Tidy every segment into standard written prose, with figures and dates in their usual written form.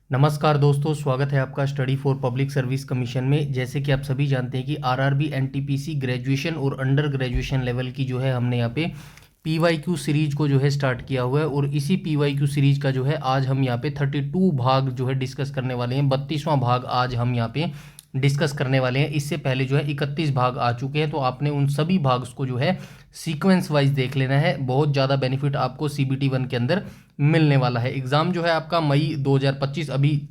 नमस्कार दोस्तों, स्वागत है आपका study for public service commission में। जैसे कि आप सभी जानते हैं कि आरआरबी एनटीपीसी ग्रेजुएशन और अंडर ग्रेजुएशन लेवल की जो है हमने यहाँ पे पीवाईक्यू सीरीज को जो है स्टार्ट किया हुआ है। और इसी पीवाईक्यू सीरीज का जो है आज हम यहाँ पे 32 भाग जो है डिस्कस करने वाले हैं। 32वां भाग आज हम यहाँ पे डिस्कस करने वाले हैं। इससे पहले जो है 31 भाग आ चुके हैं, तो आपने उन सभी भाग्स को जो है सीक्वेंस वाइज देख लेना है। बहुत ज़्यादा बेनिफिट आपको सीबीटी 1 के अंदर मिलने वाला है। एग्ज़ाम जो है आपका मई 2025 अभी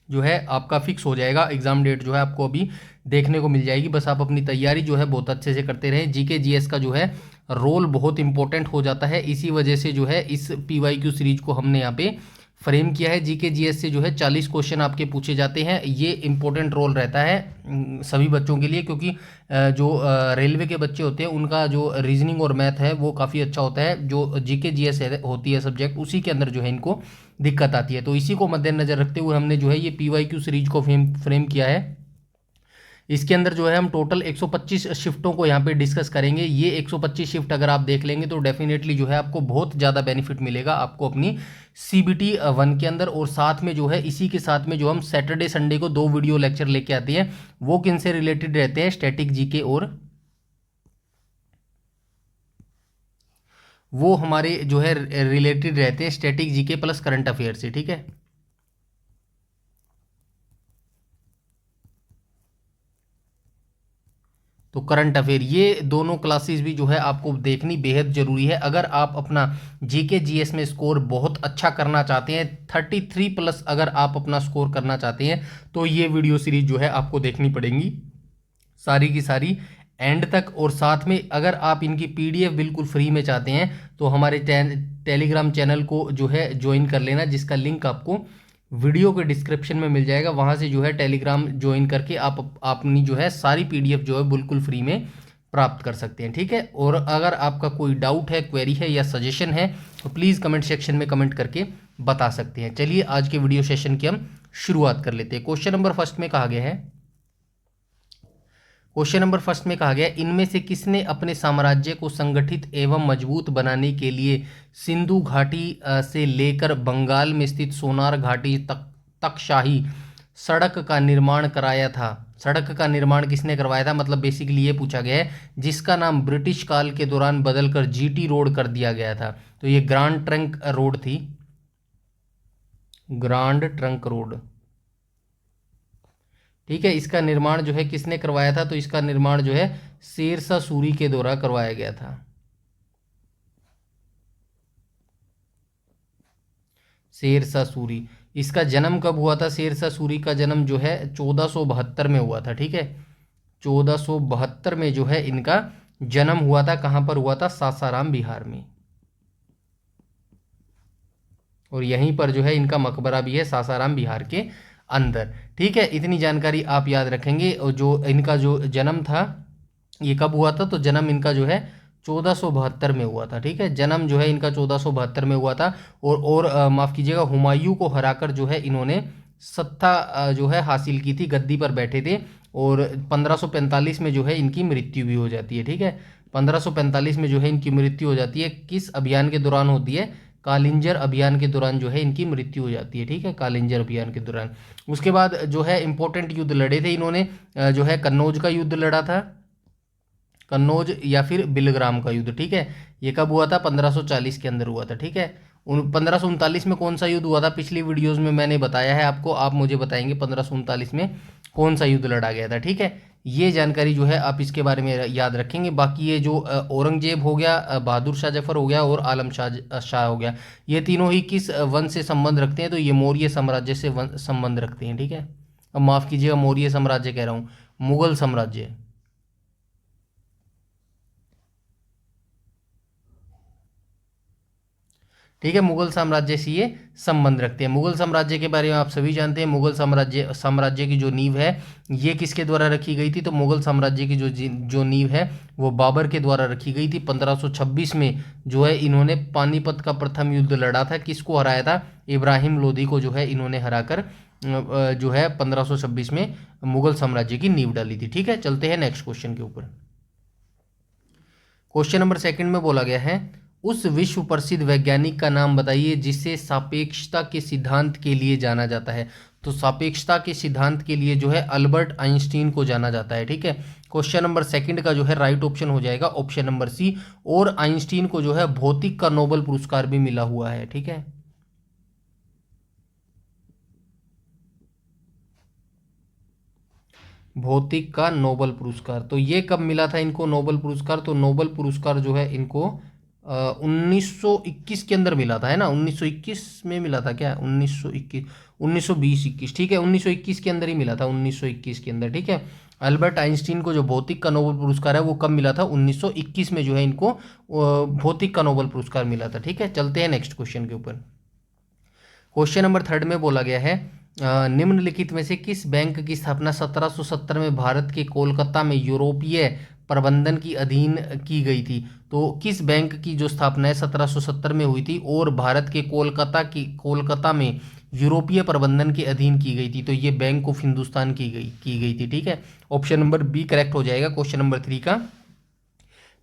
जो है आपका फिक्स हो जाएगा। एग्ज़ाम डेट जो है आपको अभी देखने को मिल जाएगी। बस आप अपनी तैयारी जो है बहुत अच्छे से करते रहें। जीके जीएस का जो है रोल बहुत इंपॉर्टेंट हो जाता है। इसी वजह से जो है इस पीवाईक्यू सीरीज को हमने यहाँ पे फ्रेम किया है। जीके जीएस से जो है 40 क्वेश्चन आपके पूछे जाते हैं। ये इंपॉर्टेंट रोल रहता है सभी बच्चों के लिए, क्योंकि जो रेलवे के बच्चे होते हैं उनका जो रीजनिंग और मैथ है वो काफ़ी अच्छा होता है। जो जीके जीएस होती है सब्जेक्ट, उसी के अंदर जो है इनको दिक्कत आती है। तो इसी को मद्देनजर रखते हुए हमने जो है ये पीवाईक्यू सीरीज को फ्रेम किया है। इसके अंदर जो है हम टोटल 125 शिफ्टों को यहाँ पे डिस्कस करेंगे। ये 125 शिफ्ट अगर आप देख लेंगे तो डेफिनेटली जो है आपको बहुत ज़्यादा बेनिफिट मिलेगा आपको अपनी सीबीटी 1 के अंदर। और साथ में जो है इसी के साथ में जो हम सैटरडे संडे को 2 वीडियो लेक्चर लेके आते हैं, वो किन से रिलेटेड रहते हैं, स्टैटिक जीके, और वो हमारे जो है रिलेटेड रहते हैं static GK plus current affair से। ठीक है, तो करंट अफेयर ये दोनों क्लासेस भी जो है आपको देखनी बेहद ज़रूरी है। अगर आप अपना जीके जीएस में स्कोर बहुत अच्छा करना चाहते हैं, 33 प्लस अगर आप अपना स्कोर करना चाहते हैं, तो ये वीडियो सीरीज जो है आपको देखनी पड़ेंगी सारी की सारी एंड तक। और साथ में अगर आप इनकी पीडीएफ बिल्कुल फ्री में चाहते हैं तो हमारे टेलीग्राम चैनल को जो है ज्वाइन कर लेना, जिसका लिंक आपको वीडियो के डिस्क्रिप्शन में मिल जाएगा। वहाँ से जो है टेलीग्राम ज्वाइन करके आप अपनी जो है सारी पीडीएफ जो है बिल्कुल फ्री में प्राप्त कर सकते हैं। ठीक है, और अगर आपका कोई डाउट है, क्वेरी है या सजेशन है तो प्लीज़ कमेंट सेक्शन में कमेंट करके बता सकते हैं। चलिए आज के वीडियो सेशन की हम शुरुआत कर लेते हैं। क्वेश्चन नंबर फर्स्ट में कहा गया है, क्वेश्चन नंबर फर्स्ट में कहा गया, इनमें से किसने अपने साम्राज्य को संगठित एवं मजबूत बनाने के लिए सिंधु घाटी से लेकर बंगाल में स्थित सोनार घाटी तक शाही सड़क का निर्माण कराया था। सड़क का निर्माण किसने करवाया था, मतलब बेसिकली ये पूछा गया है, जिसका नाम ब्रिटिश काल के दौरान बदलकर जीटी रोड कर दिया गया था। तो ये ग्रांड ट्रंक रोड थी, ग्रांड ट्रंक रोड। ठीक है, इसका निर्माण जो है किसने करवाया था, तो इसका निर्माण जो है शेरशाह सूरी के द्वारा करवाया गया था। शेरशाह सूरी, इसका जन्म कब हुआ था, शेरशाह सूरी का जन्म जो है 1472 में हुआ था। ठीक है, 1472 में जो है इनका जन्म हुआ था। कहाँ पर हुआ था, सासाराम बिहार में। और यहीं पर जो है इनका मकबरा भी है, सासाराम बिहार के अंदर। ठीक है, इतनी जानकारी आप याद रखेंगे। और जो इनका जो जन्म था ये कब हुआ था, तो जन्म इनका जो है 1472 में हुआ था। ठीक है, जन्म जो है इनका 1472 में हुआ था। और माफ़ कीजिएगा, हुमायूं को हराकर जो है इन्होंने सत्ता जो है हासिल की थी, गद्दी पर बैठे थे। और 1545 में जो है इनकी मृत्यु भी हो जाती है। ठीक है, 1545 में जो है इनकी मृत्यु हो जाती है। किस अभियान के दौरान होती है, कालिंजर अभियान के दौरान जो है इनकी मृत्यु हो जाती है। ठीक है, कालिंजर अभियान के दौरान। उसके बाद जो है इंपॉर्टेंट युद्ध लड़े थे इन्होंने, जो है कन्नौज का युद्ध लड़ा था, कन्नौज या फिर बिलग्राम का युद्ध। ठीक है, ये कब हुआ था, 1540 के अंदर हुआ था। ठीक है, 1539 में कौन सा युद्ध हुआ था, पिछली वीडियोस में मैंने बताया है आपको, आप मुझे बताएंगे 1539 में कौन सा युद्ध लड़ा गया था। ठीक है, ये जानकारी जो है आप इसके बारे में याद रखेंगे। बाकी ये जो औरंगजेब हो गया, बहादुर शाह जफर हो गया और आलम शाह हो गया, ये तीनों ही किस वंश से संबंध रखते हैं, तो ये मौर्य साम्राज्य से संबंध रखते हैं। ठीक है, अब माफ़ कीजिएगा, मौर्य साम्राज्य कह रहा हूँ, मुगल साम्राज्य। ठीक है, मुगल साम्राज्य से ये संबंध रखते हैं। मुगल साम्राज्य के बारे में आप सभी जानते हैं। मुगल साम्राज्य की जो नींव है ये किसके द्वारा रखी गई थी, तो मुगल साम्राज्य की जो नींव है वो बाबर के द्वारा रखी गई थी। 1526 में जो है इन्होंने पानीपत का प्रथम युद्ध लड़ा था। किसको हराया था, इब्राहिम लोदी को जो है इन्होंने हराकर जो है 1526 में मुगल साम्राज्य की नींव डाली थी। ठीक है, चलते हैं नेक्स्ट क्वेश्चन के ऊपर। क्वेश्चन नंबर सेकंड में बोला गया है, उस विश्व प्रसिद्ध वैज्ञानिक का नाम बताइए जिसे सापेक्षता के सिद्धांत के लिए जाना जाता है। तो सापेक्षता के सिद्धांत के लिए जो है अल्बर्ट आइंस्टीन को जाना जाता है। ठीक है, क्वेश्चन नंबर सेकंड का जो है राइट ऑप्शन हो जाएगा ऑप्शन नंबर सी। और आइंस्टीन को जो है भौतिक का नोबेल पुरस्कार भी मिला हुआ है। ठीक है, भौतिक का नोबेल पुरस्कार। तो ये कब मिला था इनको नोबेल पुरस्कार? तो नोबेल पुरस्कार जो है इनको 1921 के अंदर मिला था, है ना। 1921 में मिला था क्या? 1921, 1920-21, ठीक है, 1921 के अंदर ही मिला था, 1921 के अंदर। ठीक है, अल्बर्ट आइंस्टीन को जो भौतिक का नोबेल पुरस्कार है वो कब मिला था? 1921 में जो है इनको भौतिक का नोबेल पुरस्कार मिला था। ठीक है, चलते हैं नेक्स्ट क्वेश्चन के ऊपर। क्वेश्चन नंबर थर्ड में बोला गया है निम्नलिखित में से किस बैंक की स्थापना 1770 में भारत के कोलकाता में यूरोपीय प्रबंधन की अधीन की गई थी? तो किस बैंक की जो स्थापना है 1770 में हुई थी और भारत के कोलकाता में यूरोपीय प्रबंधन के अधीन की गई थी? तो ये बैंक ऑफ हिंदुस्तान की गई थी। ठीक है, ऑप्शन नंबर बी करेक्ट हो जाएगा क्वेश्चन नंबर 3 का।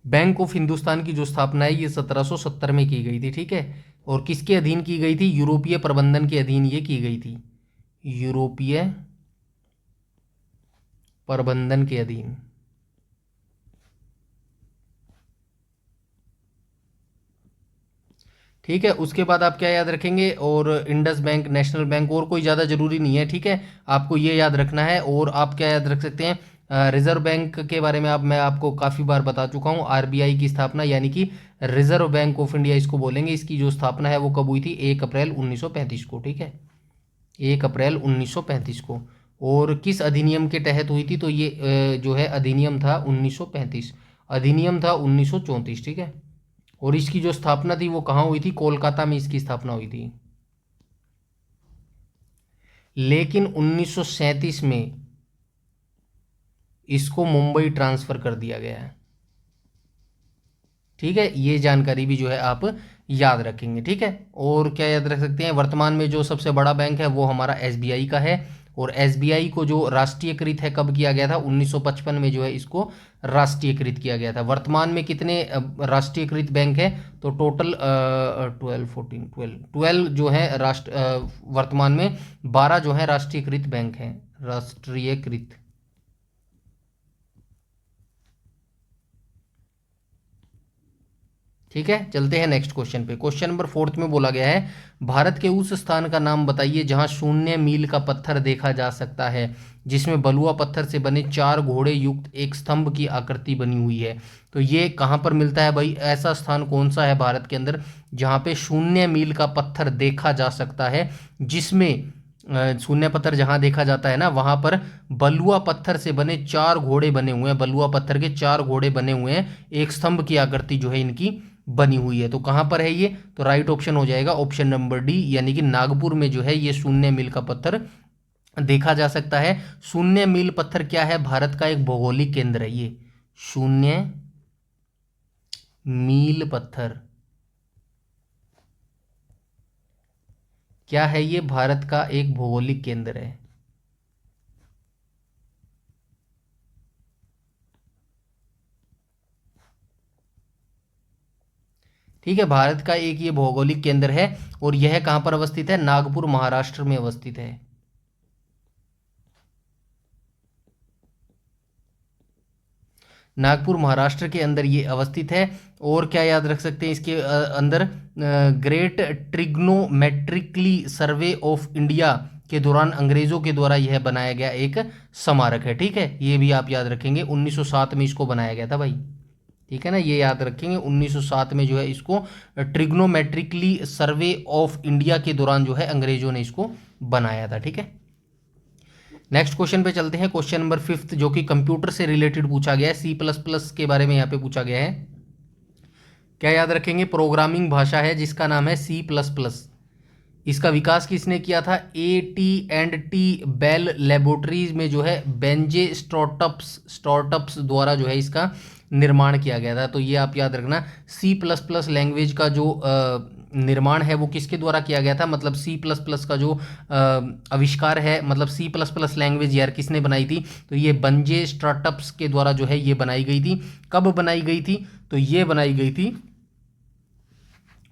बैंक ऑफ हिंदुस्तान की जो स्थापना है ये 1770 में की गई थी। ठीक है, और किसके अधीन की गई थी? यूरोपीय प्रबंधन के अधीन ये की गई थी, यूरोपीय प्रबंधन के अधीन। ठीक है, उसके बाद आप क्या याद रखेंगे? और इंडस बैंक, नेशनल बैंक, और कोई ज़्यादा जरूरी नहीं है। ठीक है, आपको ये याद रखना है। और आप क्या याद रख सकते हैं? रिजर्व बैंक के बारे में मैं आपको काफ़ी बार बता चुका हूँ। आरबीआई की स्थापना यानी कि रिजर्व बैंक ऑफ इंडिया इसको बोलेंगे, इसकी जो स्थापना है वो कब हुई थी? 1 अप्रैल 1935 को। ठीक है, 1 अप्रैल 1935 को। और किस अधिनियम के तहत हुई थी? तो ये जो है अधिनियम था 1935, अधिनियम था 1934। ठीक है, और इसकी जो स्थापना थी वो कहाँ हुई थी? कोलकाता में इसकी स्थापना हुई थी। लेकिन 1937 में इसको मुंबई ट्रांसफर कर दिया गया है। ठीक है, ये जानकारी भी जो है आप याद रखेंगे। ठीक है, और क्या याद रख सकते हैं? वर्तमान में जो सबसे बड़ा बैंक है वो हमारा एसबीआई का है। और एसबीआई को जो राष्ट्रीयकृत है कब किया गया था? 1955 में जो है इसको राष्ट्रीयकृत किया गया था। वर्तमान में कितने राष्ट्रीयकृत बैंक है? तो टोटल 12 जो है वर्तमान में 12 जो है राष्ट्रीयकृत बैंक हैं, राष्ट्रीयकृत। ठीक है, चलते हैं नेक्स्ट क्वेश्चन पे। क्वेश्चन नंबर 4 में बोला गया है भारत के उस स्थान का नाम बताइए जहां 0 मील का पत्थर देखा जा सकता है जिसमें बलुआ पत्थर से बने 4 घोड़े युक्त एक स्तंभ की आकृति बनी हुई है। तो ये कहां पर मिलता है भाई? ऐसा स्थान कौन सा है भारत के अंदर जहां पे 0 मील का पत्थर देखा जा सकता है, जिसमें शून्य पत्थर जहां देखा जाता है ना वहां पर बलुआ पत्थर से बने 4 घोड़े बने हुए हैं, बलुआ पत्थर के 4 घोड़े बने हुए हैं, एक स्तंभ की आकृति जो है इनकी बनी हुई है। तो कहां पर है ये? तो राइट ऑप्शन हो जाएगा ऑप्शन नंबर डी, यानी कि नागपुर में जो है ये 0 मील का पत्थर देखा जा सकता है। 0 मील पत्थर क्या है? भारत का एक भौगोलिक केंद्र है ये 0 मील पत्थर। क्या है ये? भारत का एक भौगोलिक केंद्र है। ठीक है, भारत का एक ये भौगोलिक केंद्र है और यह कहां पर अवस्थित है? नागपुर महाराष्ट्र में अवस्थित है। नागपुर महाराष्ट्र के अंदर ये अवस्थित है। और क्या याद रख सकते हैं इसके अंदर? ग्रेट ट्रिग्नोमेट्रिकली सर्वे ऑफ इंडिया के दौरान अंग्रेजों के द्वारा यह बनाया गया एक स्मारक है। ठीक है, ये भी आप याद रखेंगे, 1907 में इसको बनाया गया था भाई। ठीक है ना, ये याद रखेंगे 1907 में जो है इसको ट्रिग्नोमेट्रिकली सर्वे ऑफ इंडिया के दौरान जो है अंग्रेजों ने इसको बनाया था। ठीक है, नेक्स्ट क्वेश्चन पे चलते हैं। क्वेश्चन नंबर 5 जो कि कंप्यूटर से रिलेटेड पूछा गया है, C++ के बारे में यहाँ पे पूछा गया है। क्या याद रखेंगे? प्रोग्रामिंग भाषा है जिसका नाम है C++। इसका विकास किसने किया था? AT&T बेल लेबोरेटरीज में जो है बेंजे स्टार्टअप्स द्वारा जो है इसका निर्माण किया गया था। तो ये आप याद रखना, C++ लैंग्वेज का जो निर्माण है वो किसके द्वारा किया गया था? मतलब C++ का जो आविष्कार है, मतलब C++ लैंग्वेज यार किसने बनाई थी? तो ये बंजे स्टार्टअप्स के द्वारा जो है ये बनाई गई थी। कब बनाई गई थी? तो ये बनाई गई थी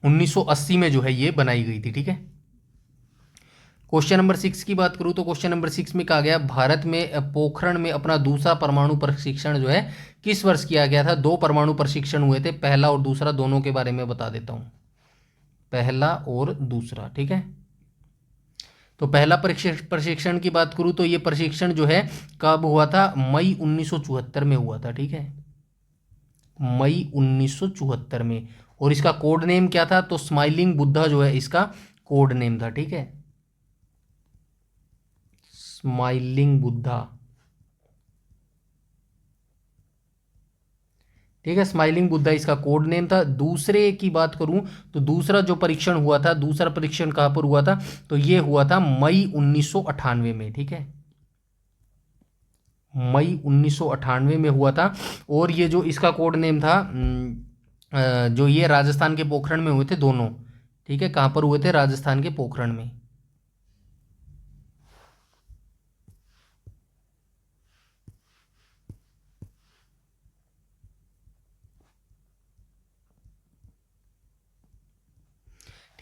1980 में जो है ये बनाई गई थी। ठीक है, क्वेश्चन नंबर 6 की बात करूँ तो क्वेश्चन नंबर 6 में कहा गया भारत में पोखरण में अपना दूसरा परमाणु प्रशिक्षण जो है किस वर्ष किया गया था। 2 परमाणु प्रशिक्षण हुए थे, पहला और दूसरा, दोनों के बारे में बता देता हूँ, पहला और दूसरा। ठीक है, तो पहला प्रशिक्षण की बात करूँ तो ये प्रशिक्षण जो है कब हुआ था, मई 1974 में हुआ था। ठीक है, मई 1974 में, और इसका कोड नेम क्या था, तो स्माइलिंग बुद्धा जो है इसका कोड नेम था। ठीक है, स्माइलिंग बुद्धा। ठीक है, स्माइलिंग बुद्धा इसका कोड नेम था। दूसरे की बात करूं तो दूसरा जो परीक्षण हुआ था, दूसरा परीक्षण कहां पर हुआ था, तो ये हुआ था मई 1998 में। ठीक है, मई 1998 में हुआ था, और ये जो इसका कोड नेम था, जो ये राजस्थान के पोखरण में हुए थे दोनों। ठीक है, कहां पर हुए थे, राजस्थान के पोखरण में।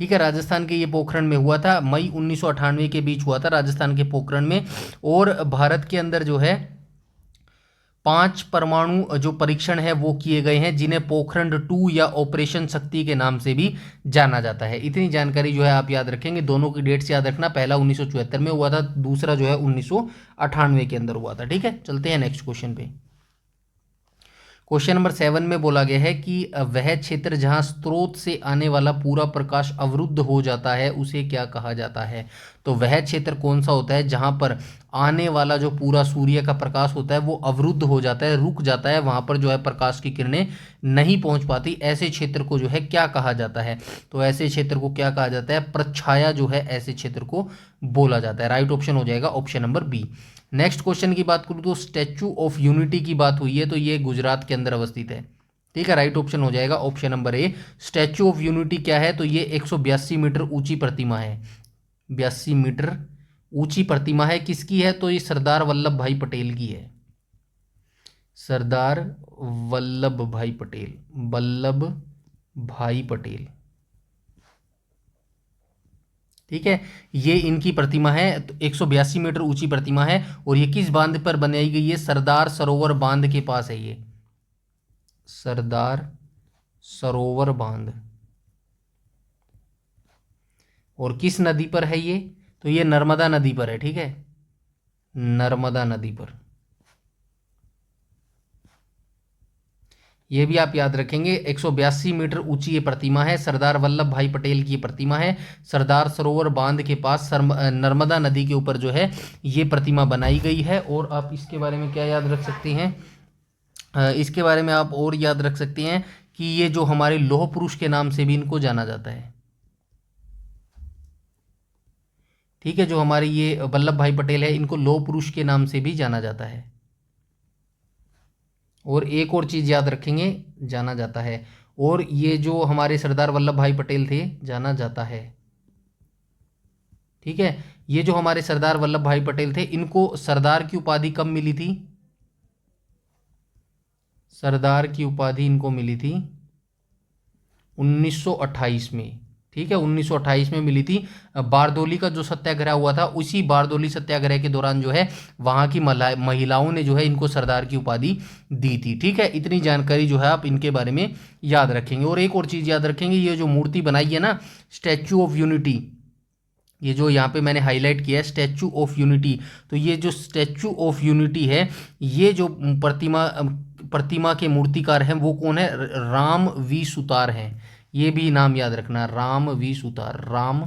ठीक है, राजस्थान के ये पोखरण में हुआ था, मई 1998 के बीच हुआ था राजस्थान के पोखरण में। और भारत के अंदर जो है 5 परमाणु जो परीक्षण है वो किए गए हैं, जिन्हें पोखरण 2 या ऑपरेशन शक्ति के नाम से भी जाना जाता है। इतनी जानकारी जो है आप याद रखेंगे, दोनों की डेट्स याद रखना, पहला 1974 में हुआ था, दूसरा जो है 1998 के अंदर हुआ था। ठीक है, चलते हैं नेक्स्ट क्वेश्चन पे। क्वेश्चन नंबर 7 में बोला गया है कि वह क्षेत्र जहां स्रोत से आने वाला पूरा प्रकाश अवरुद्ध हो जाता है उसे क्या कहा जाता है। तो वह क्षेत्र कौन सा होता है जहां पर आने वाला जो पूरा सूर्य का प्रकाश होता है वो अवरुद्ध हो जाता है, रुक जाता है, वहां पर जो है प्रकाश की किरणें नहीं पहुंच पाती, ऐसे क्षेत्र को जो है क्या कहा जाता है। तो ऐसे क्षेत्र को क्या कहा जाता है, प्रछाया जो है ऐसे क्षेत्र को बोला जाता है। राइट ऑप्शन हो जाएगा option number B. Next question की बात करूँ तो स्टैच्यू ऑफ यूनिटी की बात हुई है, तो ये गुजरात के अंदर अवस्थित है। ठीक है, राइट ऑप्शन हो जाएगा option number A. Statue of unity क्या है, तो ये 182 मीटर ऊंची प्रतिमा है, 82 मीटर ऊंची प्रतिमा है। किसकी है, तो ये सरदार वल्लभ भाई पटेल की है, सरदार वल्लभ भाई पटेल, वल्लभ भाई पटेल। ठीक है, ये इनकी प्रतिमा है, तो 182 मीटर ऊंची प्रतिमा है, और ये किस बांध पर बनाई गई है, सरदार सरोवर बांध के पास है ये, सरदार सरोवर बांध। और किस नदी पर है ये, तो ये नर्मदा नदी पर है। ठीक है, नर्मदा नदी पर। ये भी आप याद रखेंगे, 182 मीटर ऊंची ये प्रतिमा है, सरदार वल्लभ भाई पटेल की प्रतिमा है, सरदार सरोवर बांध के पास नर्मदा नदी के ऊपर जो है ये प्रतिमा बनाई गई है। और आप इसके बारे में क्या याद रख सकते हैं, इसके बारे में आप और याद रख सकते हैं कि ये जो हमारे लौह पुरुष के नाम से भी इनको जाना जाता है। ठीक है, जो हमारे ये वल्लभ भाई पटेल है, इनको लौह पुरुष के नाम से भी जाना जाता है। और एक और चीज़ याद रखेंगे, जाना जाता है, और ये जो हमारे सरदार वल्लभ भाई पटेल थे, जाना जाता है। ठीक है, ये जो हमारे सरदार वल्लभ भाई पटेल थे, इनको सरदार की उपाधि कब मिली थी, सरदार की उपाधि इनको मिली थी 1928 में। ठीक है, 1928 में मिली थी। बारदोली का जो सत्याग्रह हुआ था, उसी बारदोली सत्याग्रह के दौरान जो है वहाँ की महिलाओं ने जो है इनको सरदार की उपाधि दी थी। ठीक है, इतनी जानकारी जो है आप इनके बारे में याद रखेंगे। और एक और चीज़ याद रखेंगे, ये जो मूर्ति बनाई है ना, स्टैच्यू ऑफ यूनिटी, ये जो यहाँ पे मैंने हाईलाइट किया है स्टैच्यू ऑफ यूनिटी, तो ये जो स्टैच्यू ऑफ यूनिटी है, ये जो प्रतिमा के मूर्तिकार हैं वो कौन है, राम वी सुतार हैं। ये भी नाम याद रखना, राम वी सुतार, राम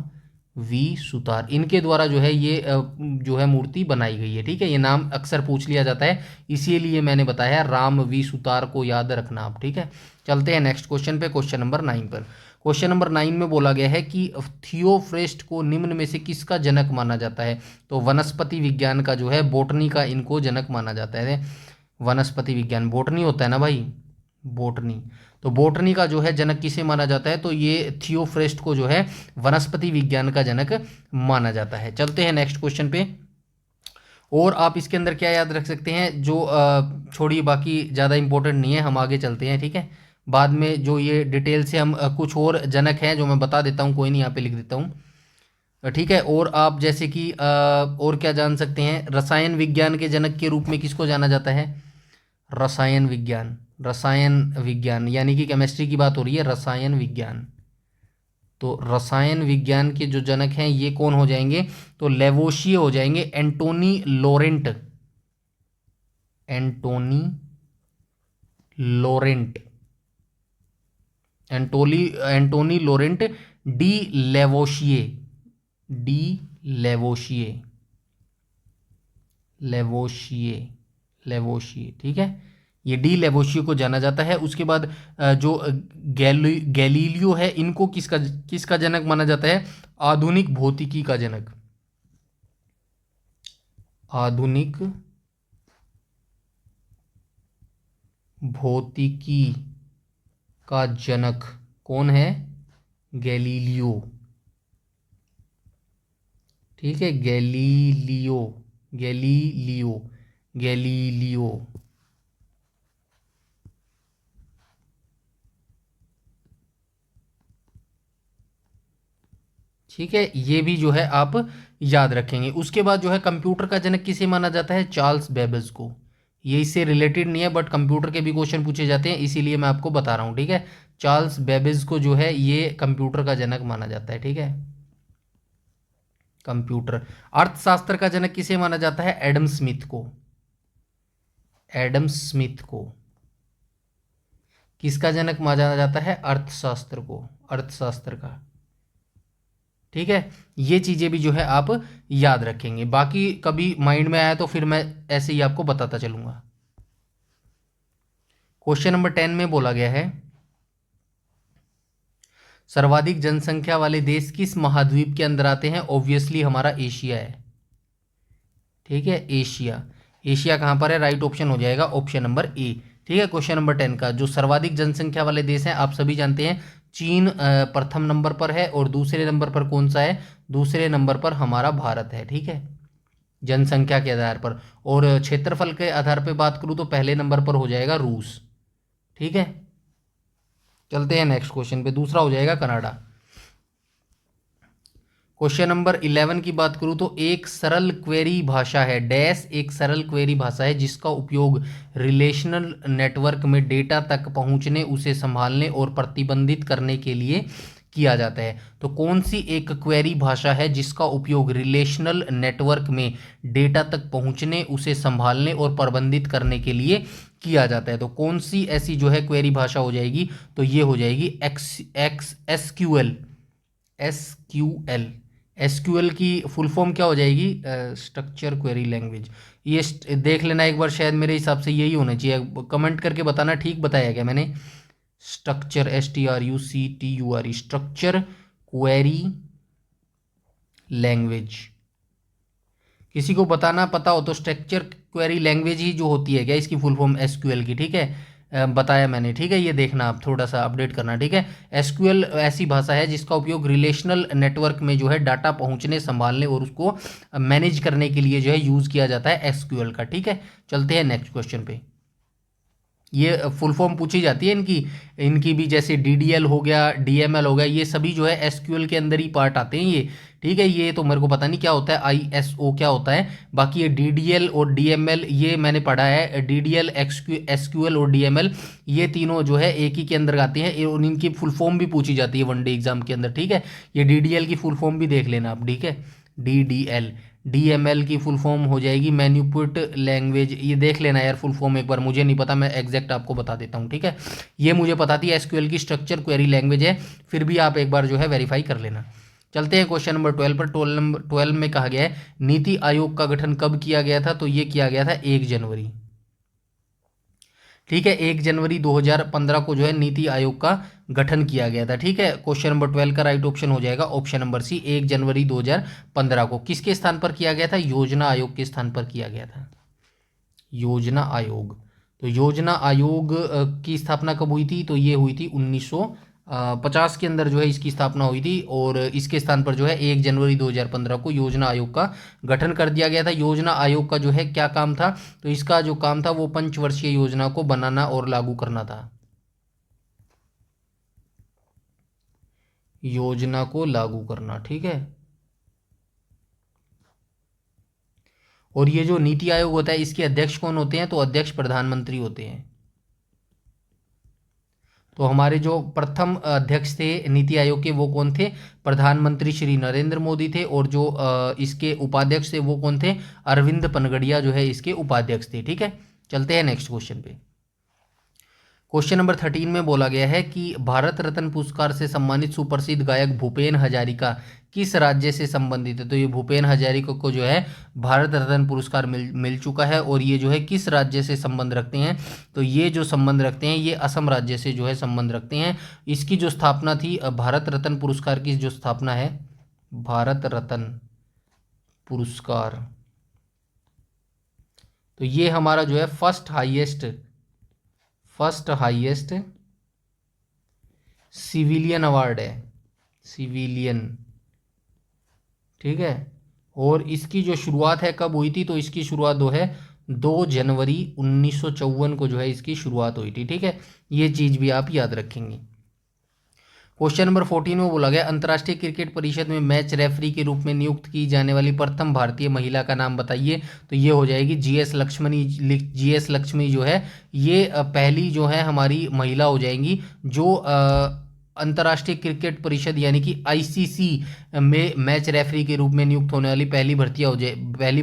वी सुतार, इनके द्वारा जो है ये जो है मूर्ति बनाई गई है। ठीक है, ये नाम अक्सर पूछ लिया जाता है, इसीलिए मैंने बताया राम वी सुतार को याद रखना आप। ठीक है, चलते हैं नेक्स्ट क्वेश्चन पे, क्वेश्चन नंबर 9 पर। क्वेश्चन नंबर 9 में बोला गया है कि थियोफ्रेस्ट को निम्न में से किसका जनक माना जाता है। तो वनस्पति विज्ञान का जो है, बोटनी का इनको जनक माना जाता है। वनस्पति विज्ञान, बोटनी होता है ना भाई, बोटनी, तो बोटनी का जो है जनक किसे माना जाता है, तो ये थियोफ्रेस्ट को जो है वनस्पति विज्ञान का जनक माना जाता है। चलते हैं नेक्स्ट क्वेश्चन पे। और आप इसके अंदर क्या याद रख सकते हैं, जो छोड़िए बाकी ज़्यादा इंपॉर्टेंट नहीं है, हम आगे चलते हैं। ठीक है, बाद में जो ये डिटेल से हम कुछ और जनक हैं जो मैं बता देता हूँ, कोई नहीं यहाँ पे लिख देता हूँ, ठीक है। और आप जैसे कि और क्या जान सकते हैं, रसायन विज्ञान के जनक के रूप में किसको जाना जाता है? रसायन विज्ञान, रसायन विज्ञान यानी कि केमिस्ट्री की बात हो रही है, रसायन विज्ञान। तो रसायन विज्ञान के जो जनक हैं ये कौन हो जाएंगे? तो लेवोशिए हो जाएंगे, एंटोनी लोरेंट, एंटोनी लोरेंट, एंटोनी लोरेंट डी लेवोशिए, डी लेवोशिए, लेवोशिए, लेवोशिए, ठीक है। ये डी लेवोशिए को जाना जाता है। उसके बाद जो गैलीलियो है, इनको किसका किसका जनक माना जाता है? आधुनिक भौतिकी का जनक, आधुनिक भौतिकी का जनक कौन है? गैलीलियो, ठीक है, गैलीलियो, गैलीलियो, गैलीलियो, ठीक है। ये भी जो है आप याद रखेंगे। उसके बाद जो है कंप्यूटर का जनक किसे माना जाता है? चार्ल्स बेबेज को। ये इससे रिलेटेड नहीं है बट कंप्यूटर के भी क्वेश्चन पूछे जाते हैं, इसीलिए मैं आपको बता रहा हूँ, ठीक है। चार्ल्स बेबेज को जो है ये कंप्यूटर का जनक माना जाता है, ठीक है। कंप्यूटर। अर्थशास्त्र का जनक किसे माना जाता है? एडम स्मिथ को, एडम स्मिथ को। किसका जनक माना जाता है? अर्थशास्त्र को, अर्थशास्त्र का, ठीक है। ये चीजें भी जो है आप याद रखेंगे, बाकी कभी माइंड में आया तो फिर मैं ऐसे ही आपको बताता चलूंगा। क्वेश्चन नंबर 10 में बोला गया है, सर्वाधिक जनसंख्या वाले देश किस महाद्वीप के अंदर आते हैं? ऑब्वियसली हमारा एशिया है, ठीक है, एशिया। एशिया कहाँ पर है? राइट ऑप्शन हो जाएगा ऑप्शन नंबर ए, ठीक है। क्वेश्चन नंबर 10 का जो सर्वाधिक जनसंख्या वाले देश हैं आप सभी जानते हैं, चीन प्रथम नंबर पर है, और दूसरे नंबर पर कौन सा है? दूसरे नंबर पर हमारा भारत है, ठीक है, जनसंख्या के आधार पर। और क्षेत्रफल के आधार पर बात करूँ तो पहले नंबर पर हो जाएगा रूस, ठीक है। चलते हैं नेक्स्ट क्वेश्चन पे, दूसरा हो जाएगा कनाडा। क्वेश्चन नंबर 11 की बात करूं तो एक सरल क्वेरी भाषा है डैश, एक सरल क्वेरी भाषा है जिसका उपयोग रिलेशनल नेटवर्क में डेटा तक पहुंचने, उसे संभालने और प्रतिबंधित करने के लिए किया जाता है। तो कौन सी एक क्वेरी भाषा है जिसका उपयोग रिलेशनल नेटवर्क में डेटा तक पहुंचने, उसे संभालने और प्रबंधित करने के लिए किया जाता है? तो कौन सी ऐसी जो है क्वेरी भाषा हो जाएगी? तो ये हो जाएगी एसक्यूएल, एसक्यूएल। एसक्यूएल की फुल फॉर्म क्या हो जाएगी? Structure query language. ये देख लेना एक बार, शायद मेरे हिसाब से यही होना चाहिए, कमेंट करके बताना ठीक बताया क्या मैंने? Structure, STRUCTURE, structure query language. किसी को बताना पता हो तो स्ट्रक्चर क्वेरी लैंग्वेज ही जो होती है क्या इसकी फुल फॉर्म? एसक्यूएल की, ठीक है, बताया मैंने, ठीक है। ये देखना आप थोड़ा सा अपडेट करना, ठीक है। एसक्यूएल ऐसी भाषा है जिसका उपयोग रिलेशनल नेटवर्क में जो है डाटा पहुंचने, संभालने और उसको मैनेज करने के लिए जो है यूज़ किया जाता है एसक्यूएल का, ठीक है। चलते हैं नेक्स्ट क्वेश्चन पे। ये फुल फॉर्म पूछी जाती है इनकी, इनकी भी, जैसे DDL हो गया, DML हो गया, ये सभी जो है एसक्यूएल के अंदर ही पार्ट आते हैं ये, ठीक है। ये तो मेरे को पता नहीं क्या होता है, ISO क्या होता है, बाकी ये DDL और DML ये मैंने पढ़ा है। DDL, SQL और DML ये तीनों जो है एक ही के अंदर आते हैं, और इनकी फुल फॉर्म भी पूछी जाती है वनडे एग्जाम के अंदर, ठीक है। ये DDL की फुल फॉर्म भी देख लेना आप, ठीक है, DDL। DML की फुल फॉर्म हो जाएगी मैन्युपुलेट लैंग्वेज, ये देख लेना यार फुल फॉर्म एक बार, मुझे नहीं पता, मैं एग्जैक्ट आपको बता देता हूँ, ठीक है। ये मुझे पता थी एसक्यूएल की स्ट्रक्चर क्वेरी लैंग्वेज है, फिर भी आप एक बार जो है वेरीफाई कर लेना। चलते हैं क्वेश्चन नंबर 12 पर। 12 में कहा गया है नीति आयोग का गठन कब किया गया था? तो ये किया गया था 1 जनवरी, ठीक है, 1 जनवरी 2015 को जो है नीति आयोग का गठन किया गया था, ठीक है। क्वेश्चन नंबर 12 का राइट ऑप्शन हो जाएगा ऑप्शन नंबर सी, 1 जनवरी 2015 को। किसके स्थान पर किया गया था? योजना आयोग के स्थान पर किया गया था, योजना आयोग। तो योजना आयोग की स्थापना कब हुई थी? तो ये हुई थी 1950 के अंदर जो है इसकी स्थापना हुई थी, और इसके स्थान पर जो है 1 जनवरी 2015 को योजना आयोग का गठन कर दिया गया था। योजना आयोग का जो है क्या काम था? तो इसका जो काम था वो पंचवर्षीय योजना को बनाना और लागू करना था, योजना को लागू करना, ठीक है। और ये जो नीति आयोग होता है इसके अध्यक्ष कौन होते हैं? तो अध्यक्ष प्रधानमंत्री होते हैं। तो हमारे जो प्रथम अध्यक्ष थे नीति आयोग के वो कौन थे? प्रधानमंत्री श्री नरेंद्र मोदी थे। और जो इसके उपाध्यक्ष थे वो कौन थे? अरविंद पनगड़िया जो है इसके उपाध्यक्ष थे, ठीक है। चलते हैं नेक्स्ट क्वेश्चन पे। क्वेश्चन नंबर 13 में बोला गया है कि भारत रत्न पुरस्कार से सम्मानित सुप्रसिद्ध गायक भूपेन हजारिका किस राज्य से संबंधित है? तो ये भूपेन हजारिका को जो है भारत रत्न पुरस्कार मिल चुका है। और ये जो है किस राज्य से संबंध रखते हैं? तो ये जो संबंध रखते हैं ये असम राज्य से जो है संबंध रखते हैं। इसकी जो स्थापना थी, भारत रत्न पुरस्कार की जो स्थापना है, भारत रत्न पुरस्कार, तो ये हमारा जो है फर्स्ट हाईएस्ट सिविलियन अवार्ड है, सिविलियन, ठीक है। और इसकी जो शुरुआत है कब हुई थी? तो इसकी शुरुआत 2 जनवरी 1954 को जो है इसकी शुरुआत हुई थी, ठीक है। ये चीज़ भी आप याद रखेंगे। क्वेश्चन नंबर 14 में बोला गया अंतर्राष्ट्रीय क्रिकेट परिषद में मैच रेफरी के रूप में नियुक्त की जाने वाली प्रथम भारतीय महिला का नाम बताइए। तो ये हो जाएगी जीएस लक्ष्मणी जो है ये पहली जो है हमारी महिला हो जाएंगी जो अंतर्राष्ट्रीय क्रिकेट परिषद यानी कि आईसीसी में मैच रेफरी के रूप में नियुक्त होने वाली पहली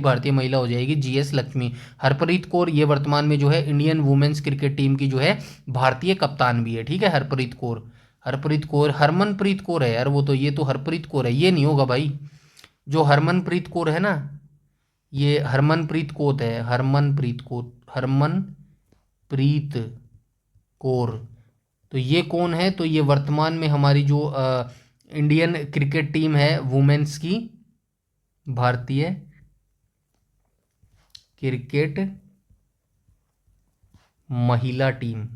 भारतीय महिला हो जाएगी जीएस लक्ष्मी। हरप्रीत कौर ये वर्तमान में जो है इंडियन वुमेन्स क्रिकेट टीम की जो है भारतीय कप्तान भी है, ठीक है। हरमनप्रीत कौर है यार, वो तो ये तो हरप्रीत कौर है, ये नहीं होगा भाई। जो हरमनप्रीत कौर है ना, ये हरमनप्रीत कौर, तो ये कौन है? तो ये वर्तमान में हमारी जो इंडियन क्रिकेट टीम है वुमेन्स की, भारतीय क्रिकेट महिला टीम,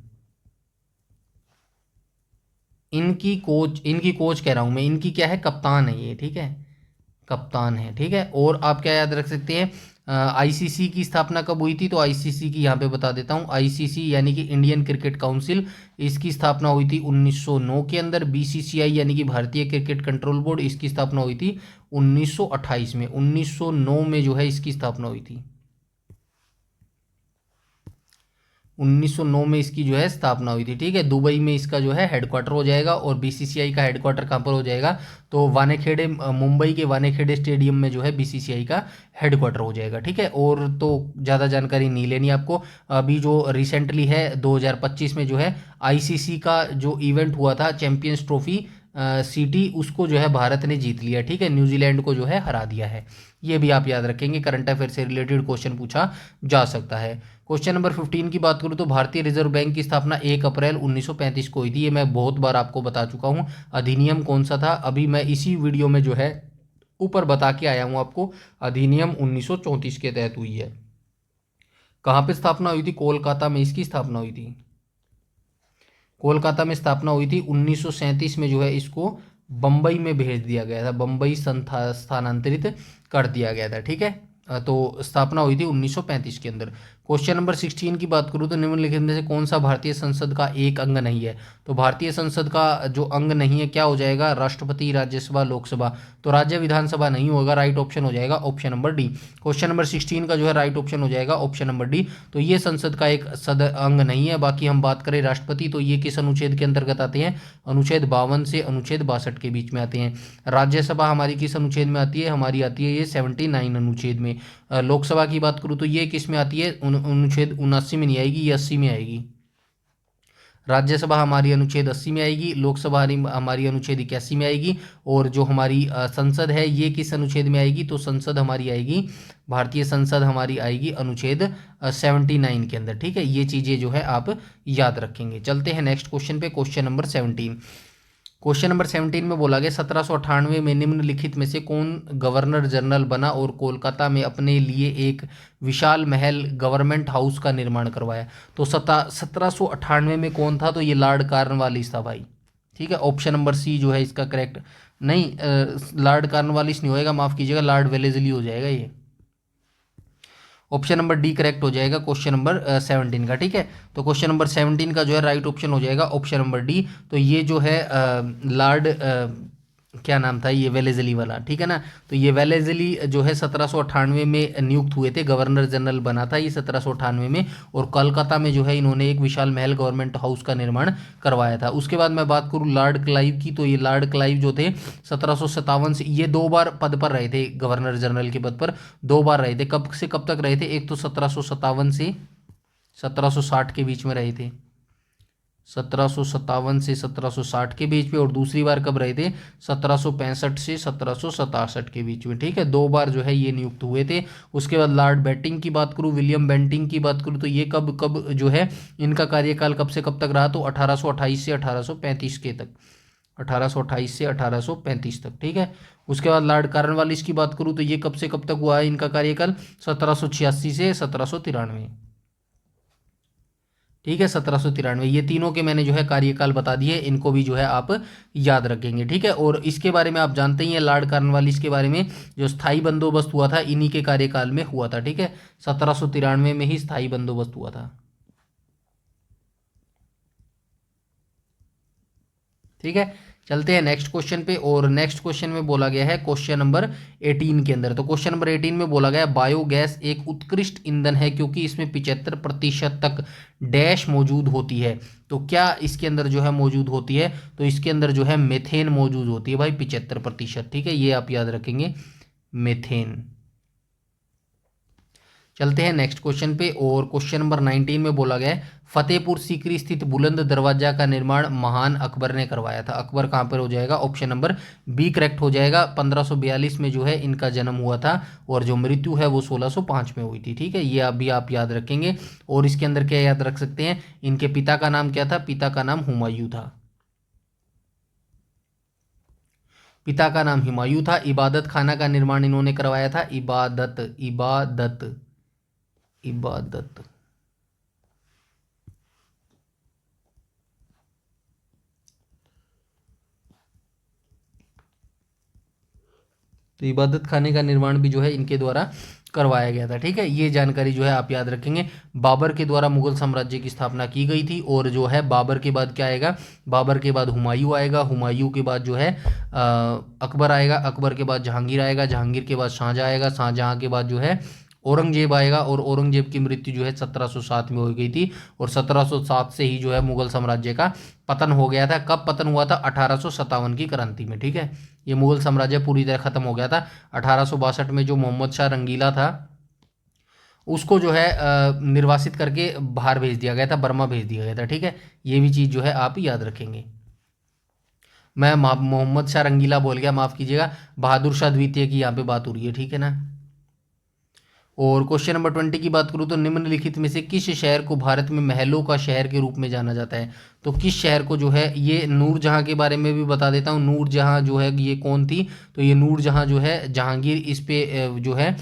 इनकी कोच कह रहा हूं मैं, इनकी क्या है? कप्तान है ये, ठीक है, कप्तान है, ठीक है। और आप क्या याद रख सकते हैं? आईसीसी की स्थापना कब हुई थी? तो आईसीसी की यहाँ पे बता देता हूँ। आईसीसी यानी कि इंडियन क्रिकेट काउंसिल, इसकी स्थापना हुई थी 1909 के अंदर। बीसीसीआई यानी कि भारतीय क्रिकेट कंट्रोल बोर्ड, इसकी स्थापना हुई थी 1928 में। 1909 में जो है इसकी स्थापना हुई थी, 1909 में इसकी जो है स्थापना हुई थी, ठीक है। दुबई में इसका जो है हेडक्वार्टर हो जाएगा। और बीसीसीआई का हेडक्वार्टर कहाँ पर हो जाएगा? तो वानेखेड़े, मुंबई के वानेखेड़े स्टेडियम में जो है बीसीसीआई का हेडक्वार्टर हो जाएगा, ठीक है। और तो ज़्यादा जानकारी नहीं लेनी आपको। अभी जो रिसेंटली है 2025 में जो है आईसीसी का जो इवेंट हुआ था चैंपियंस ट्रॉफी सिटी, उसको जो है भारत ने जीत लिया, ठीक है। न्यूजीलैंड को जो है हरा दिया है। ये भी आप याद रखेंगे, करंट अफेयर से रिलेटेड क्वेश्चन पूछा जा सकता है। क्वेश्चन नंबर 15 की बात करूं तो भारतीय रिजर्व बैंक की स्थापना 1 अप्रैल 1935 को हुई थी। ये मैं बहुत बार आपको बता चुका हूं। अधिनियम कौन सा था? अभी मैं इसी वीडियो में जो है ऊपर बता के आया हूं आपको। अधिनियम 1934 के तहत हुई है। कहाँ पे स्थापना हुई थी? कोलकाता में इसकी स्थापना हुई थी। कोलकाता में स्थापना हुई थी। 1937 में जो है इसको बम्बई में भेज दिया गया था, बम्बई स्थानांतरित कर दिया गया था, ठीक है। तो स्थापना हुई थी 1935 के अंदर। क्वेश्चन नंबर 16 की बात करूँ तो निम्नलिखित में से कौन सा भारतीय संसद का एक अंग नहीं है? तो भारतीय संसद का जो अंग नहीं है क्या हो जाएगा? राष्ट्रपति, राज्यसभा, लोकसभा। तो राज्य विधानसभा नहीं होगा, राइट ऑप्शन हो जाएगा option number D. Question number 16 का जो है राइट ऑप्शन हो जाएगा ऑप्शन नंबर डी। तो ये संसद का एक अंग नहीं है। बाकी हम बात करें राष्ट्रपति, तो ये किस अनुच्छेद के अंतर्गत आते हैं? अनुच्छेद 52 से अनुच्छेद 62 के बीच में आते हैं। राज्यसभा हमारी किस अनुच्छेद में आती है? हमारी आती है ये 79 अनुच्छेद में। लोकसभा की बात करूँ तो ये किस में आती है? अनुच्छेद 79 में नहीं आएगी, ये 80 में आएगी। राज्यसभा हमारी अनुच्छेद 80 में आएगी, लोकसभा हमारी अनुच्छेद 81 में आएगी। और जो हमारी संसद है ये किस अनुच्छेद में आएगी? तो संसद हमारी आएगी, भारतीय संसद हमारी आएगी अनुच्छेद 79 के अंदर, ठीक है। ये चीज़ें जो है आप याद रखेंगे। चलते हैं नेक्स्ट क्वेश्चन पे। Question number 17। क्वेश्चन नंबर 17 में बोला गया 1798 में निम्नलिखित में से कौन गवर्नर जनरल बना और कोलकाता में अपने लिए एक विशाल महल गवर्नमेंट हाउस का निर्माण करवाया? तो 1798 में कौन था? तो ये लॉर्ड कॉर्नवालिस था भाई, ठीक है। ऑप्शन नंबर सी जो है इसका करेक्ट नहीं, लॉर्ड कॉर्नवालिस नहीं होएगा, माफ़ कीजिएगा, लॉर्ड वेलेस्ली हो जाएगा ये। ऑप्शन नंबर डी करेक्ट हो जाएगा क्वेश्चन नंबर 17 का। ठीक है, तो क्वेश्चन नंबर 17 का जो है राइट ऑप्शन हो जाएगा ऑप्शन नंबर डी। तो ये जो है लॉर्ड क्या नाम था ये वेलेजली वाला, ठीक है ना। तो ये वेलेजली जो है 1798 में नियुक्त हुए थे, गवर्नर जनरल बना था ये 1798 में। और कोलकाता में जो है इन्होंने एक विशाल महल गवर्नमेंट हाउस का निर्माण करवाया था। उसके बाद मैं बात करूँ लॉर्ड क्लाइव की, तो ये लॉर्ड क्लाइव जो थे 1757 से, ये 2 बार पद पर रहे थे, गवर्नर जनरल के पद पर 2 बार रहे थे। कब से कब तक रहे थे? एक तो 1757 से 1760 के बीच में रहे थे, 1757 से 1760 के बीच में। और दूसरी बार कब रहे थे? 1765 से 1767 के बीच में। ठीक है, 2 बार जो है ये नियुक्त हुए थे। उसके बाद लॉर्ड बेंटिंग की बात करूँ, विलियम बेंटिंग की बात करूँ, तो ये कब कब जो है इनका कार्यकाल कब से कब तक रहा? तो 1828 से 1835 के तक, 1828 से 1835 तक। ठीक है, उसके बाद लॉर्ड कॉर्नवालिस की बात करूँ तो ये कब से कब तक हुआ है इनका कार्यकाल? 1786 से 1793। ठीक है, 1793। ये तीनों के मैंने जो है कार्यकाल बता दिए, इनको भी जो है आप याद रखेंगे। ठीक है, और इसके बारे में आप जानते ही हैं लॉर्ड कॉर्नवालिस के बारे में, जो स्थायी बंदोबस्त हुआ था इन्हीं के कार्यकाल में हुआ था। ठीक है, 1793 में ही स्थायी बंदोबस्त हुआ था। ठीक है, चलते हैं नेक्स्ट क्वेश्चन पे। और नेक्स्ट क्वेश्चन में बोला गया है क्वेश्चन नंबर 18 के अंदर, तो क्वेश्चन नंबर 18 में बोला गया बायोगैस एक उत्कृष्ट ईंधन है क्योंकि इसमें 75% तक डैश मौजूद होती है। तो क्या इसके अंदर जो है मौजूद होती है? तो इसके अंदर जो है मेथेन मौजूद होती है भाई, 75%। ठीक है, ये आप याद रखेंगे, मेथेन। चलते हैं नेक्स्ट क्वेश्चन पे। और क्वेश्चन नंबर 19 में बोला गया है फतेहपुर सीकरी स्थित बुलंद दरवाजा का निर्माण महान अकबर ने करवाया था। अकबर कहाँ पर हो जाएगा? ऑप्शन नंबर बी करेक्ट हो जाएगा। 1542 में जो है इनका जन्म हुआ था और जो मृत्यु है वो 1605 में हुई थी। ठीक है, ये अभी आप याद रखेंगे। और इसके अंदर क्या याद रख सकते हैं? इनके पिता का नाम क्या था? पिता का नाम हुमायूं था। पिता का नाम हुमायूं था। इबादत खाना का निर्माण इन्होंने करवाया था। इबादत इबादत इबादत। तो इबादत खाने का निर्माण भी जो है इनके द्वारा करवाया गया था। ठीक है, ये जानकारी जो है आप याद रखेंगे। बाबर के द्वारा मुगल साम्राज्य की स्थापना की गई थी। और जो है बाबर के बाद क्या आएगा? बाबर के बाद हुमायूं आएगा। हुमायूं के बाद जो है अकबर आएगा। अकबर के बाद जहांगीर आएगा। जहांगीर के बाद शाहजहाँ आएगा। शाहजहाँ के बाद जो है औरंगजेब आएगा। और औरंगजेब की मृत्यु जो है 1707 में हो गई थी। और 1707 से ही जो है मुगल साम्राज्य का पतन हो गया था। कब पतन हुआ था? 1857 की क्रांति में। ठीक है, ये मुगल साम्राज्य पूरी तरह खत्म हो गया था। 1862 में जो मोहम्मद शाह रंगीला था उसको जो है निर्वासित करके बाहर भेज दिया गया था, बर्मा भेज दिया गया था। ठीक है, ये भी चीज़ जो है आप याद रखेंगे। मैं मोहम्मद शाह रंगीला बोल गया, माफ़ कीजिएगा। बहादुर शाह द्वितीय की यहाँ पे बात हो रही है। ठीक है ना। और क्वेश्चन नंबर 20 की बात करूँ तो निम्नलिखित में से किस शहर को भारत में महलों का शहर के रूप में जाना जाता है? तो किस शहर को जो है, ये नूरजहाँ के बारे में भी बता देता हूँ। नूरजहाँ जो है ये कौन थी? तो ये नूरजहाँ जो है जहांगीर, इस पे जो है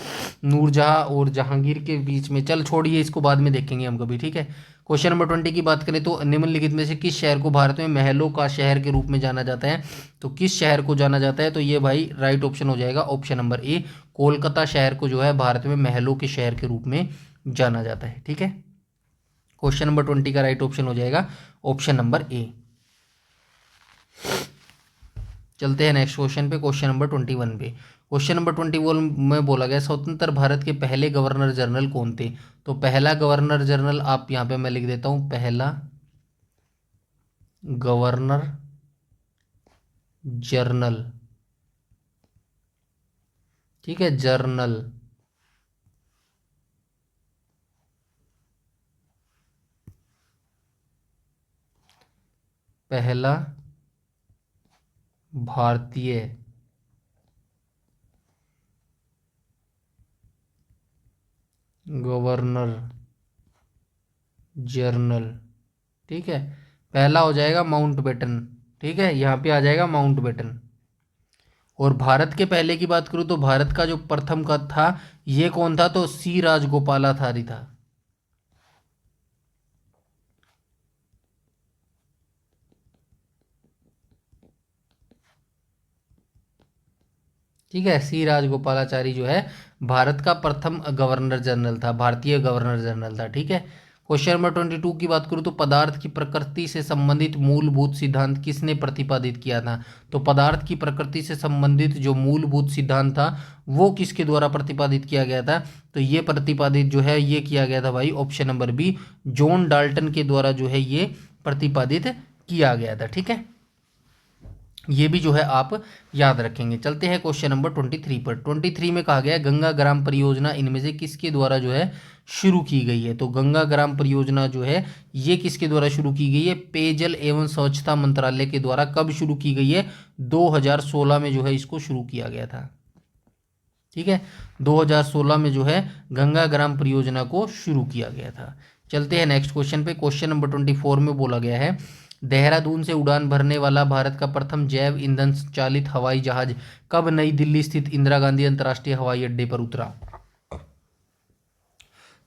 नूरजहाँ और जहांगीर के बीच में, चल छोड़िए इसको बाद में देखेंगे हम कभी। ठीक है, क्वेश्चन नंबर 20 की बात करें तो निम्नलिखित में से किस शहर को भारत में महलों का शहर के रूप में जाना जाता है? तो किस शहर को जाना जाता है? तो ये भाई राइट ऑप्शन हो जाएगा ऑप्शन नंबर ए। कोलकाता शहर को जो है भारत में महलों के शहर के रूप में जाना जाता है। ठीक है, क्वेश्चन नंबर 20 का राइट ऑप्शन हो जाएगा ऑप्शन नंबर ए। चलते हैं नेक्स्ट क्वेश्चन पे, क्वेश्चन नंबर 21 पे। क्वेश्चन नंबर 21 में बोला गया स्वतंत्र भारत के पहले गवर्नर जनरल कौन थे? तो पहला गवर्नर जनरल आप यहाँ पे मैं लिख देता हूँ, पहला गवर्नर जनरल। ठीक है, जर्नल। पहला भारतीय गवर्नर जनरल। ठीक है, पहला हो जाएगा माउंटबेटन। ठीक है, यहाँ पे आ जाएगा माउंटबेटन। और भारत के पहले की बात करूँ तो भारत का जो प्रथम का था ये कौन था? तो सी राजगोपालाचारी था। ठीक है, सी राजगोपालाचारी जो है भारत का प्रथम गवर्नर जनरल था, भारतीय गवर्नर जनरल था। ठीक है, क्वेश्चन नंबर 22 की बात करूँ तो पदार्थ की प्रकृति से संबंधित मूलभूत सिद्धांत किसने प्रतिपादित किया था? तो पदार्थ की प्रकृति से संबंधित जो मूलभूत सिद्धांत था वो किसके द्वारा प्रतिपादित किया गया था? तो ये प्रतिपादित जो है ये किया गया था भाई option number B, John Dalton के द्वारा जो है ये प्रतिपादित किया गया था। ठीक है, ये भी जो है आप याद रखेंगे। चलते हैं क्वेश्चन नंबर 23 पर। 23 में कहा गया है गंगा ग्राम परियोजना इनमें से किसके द्वारा जो है शुरू की गई है? तो गंगा ग्राम परियोजना जो है ये किसके द्वारा शुरू की गई है? पेयजल एवं स्वच्छता मंत्रालय के द्वारा। कब शुरू की गई है? 2016 में जो है इसको शुरू किया गया था। ठीक है, 2016 में जो है गंगा ग्राम परियोजना को शुरू किया गया था। चलते हैं नेक्स्ट क्वेश्चन पे। क्वेश्चन नंबर 24 में बोला गया है देहरादून से उड़ान भरने वाला भारत का प्रथम जैव ईंधन चालित हवाई जहाज कब नई दिल्ली स्थित इंदिरा गांधी अंतर्राष्ट्रीय हवाई अड्डे पर उतरा?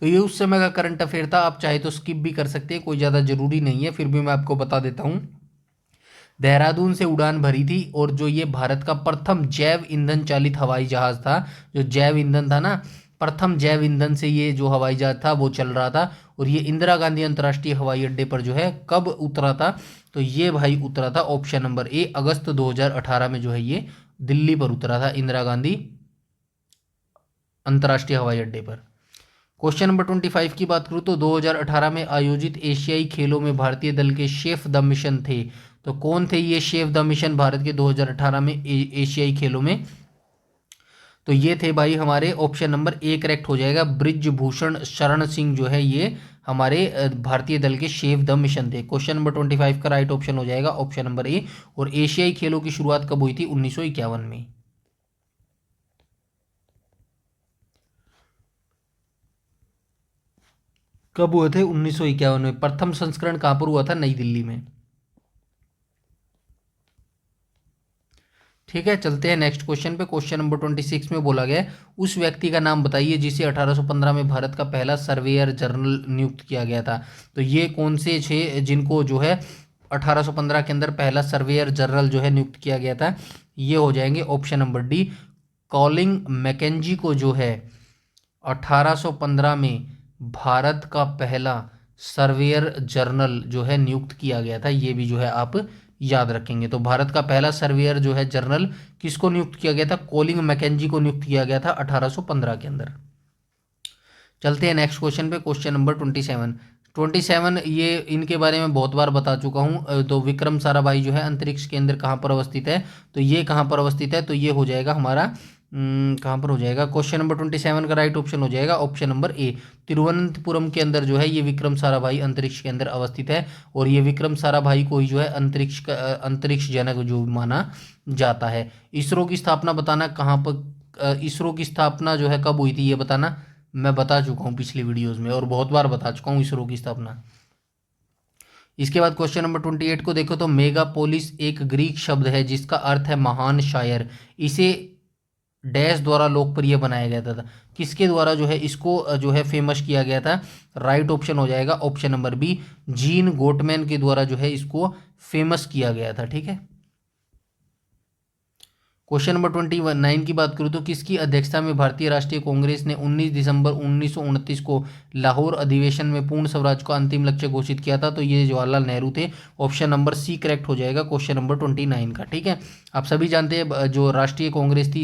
तो ये उस समय का करंट अफेयर था, आप चाहे तो स्किप भी कर सकते हैं, कोई ज़्यादा जरूरी नहीं है, फिर भी मैं आपको बता देता हूँ। देहरादून से उड़ान भरी थी और जो ये भारत का प्रथम जैव ईंधन चालित हवाई जहाज था, जो जैव ईंधन था ना, प्रथम जैव ईंधन से ये जो हवाई जहाज था वो चल रहा था और ये इंदिरा गांधी अंतर्राष्ट्रीय हवाई अड्डे पर जो है कब उतरा था? तो ये भाई उतरा था ऑप्शन नंबर ए, अगस्त 2018 में जो है ये दिल्ली पर उतरा था, इंदिरा गांधी अंतर्राष्ट्रीय हवाई अड्डे पर। क्वेश्चन नंबर 25 की बात करूँ तो 2018 में आयोजित एशियाई खेलों में भारतीय दल के शेफ द मिशन थे। तो कौन थे ये शेफ द मिशन भारत के 2018 में एशियाई खेलों में? तो ये थे भाई हमारे ऑप्शन नंबर ए करेक्ट हो जाएगा, ब्रिजभूषण शरण सिंह जो है ये हमारे भारतीय दल के शेफ द मिशन थे। क्वेश्चन नंबर 25 का राइट ऑप्शन हो जाएगा ऑप्शन नंबर ए। और एशियाई खेलों की शुरुआत कब हुई थी? 1951 में। कब हुए थे? 1951 में। प्रथम संस्करण कहाँ पर हुआ था? नई दिल्ली में। ठीक है, चलते हैं नेक्स्ट क्वेश्चन पे। क्वेश्चन नंबर 26 में बोला गया है उस व्यक्ति का नाम बताइए जिसे 1815 में भारत का पहला सर्वेयर जनरल नियुक्त किया गया था। तो ये कौन से छः जिनको जो है 1815 के अंदर पहला सर्वेयर जनरल जो है नियुक्त किया गया था? ये हो जाएंगे option number D, Colin Mackenzie को जो है 1815 में भारत का पहला सर्वेयर जनरल जो है नियुक्त किया गया था। ये भी जो है आप याद रखेंगे। तो भारत का पहला सर्वेयर जो है जनरल किसको नियुक्त किया गया था? कॉलिंग मैकेंजी को नियुक्त किया गया था 1815 के अंदर। चलते हैं नेक्स्ट क्वेश्चन पे। क्वेश्चन नंबर 27 ये इनके बारे में बहुत बार बता चुका हूँ। तो विक्रम साराभाई जो है अंतरिक्ष केंद्र कहाँ पर अवस्थित है? तो ये कहाँ पर अवस्थित है? तो ये हो जाएगा हमारा कहाँ पर हो जाएगा? क्वेश्चन नंबर 27 का राइट ऑप्शन हो जाएगा ऑप्शन नंबर ए, तिरुवनंतपुरम के अंदर जो है ये विक्रम साराभाई अंतरिक्ष के अंदर अवस्थित है। और ये विक्रम साराभाई को ही जो है अंतरिक्ष जनक जो माना जाता है। इसरो की स्थापना बताना कहाँ पर, इसरो की स्थापना जो है कब हुई थी ये बताना। मैं बता चुका हूँ पिछली वीडियोज़ में और बहुत बार बता चुका हूँ इसरो की स्थापना। इसके बाद क्वेश्चन नंबर 28 को देखो तो मेगापोलिस एक ग्रीक शब्द है जिसका अर्थ है महान शायर। इसे डैश द्वारा लोकप्रिय बनाया गया था। किसके द्वारा जो है इसको जो है फेमस किया गया था? राइट ऑप्शन हो जाएगा option number B, Jean Gottmann के द्वारा जो है इसको फेमस किया गया था। ठीक है, क्वेश्चन नंबर 29 की बात करूँ तो किसकी अध्यक्षता में भारतीय राष्ट्रीय कांग्रेस ने 19 दिसंबर 1929 को लाहौर अधिवेशन में पूर्ण स्वराज का अंतिम लक्ष्य घोषित किया था? तो ये जवाहरलाल नेहरू थे। ऑप्शन नंबर सी करेक्ट हो जाएगा क्वेश्चन नंबर 29 का। ठीक है, आप सभी जानते हैं जो राष्ट्रीय कांग्रेस थी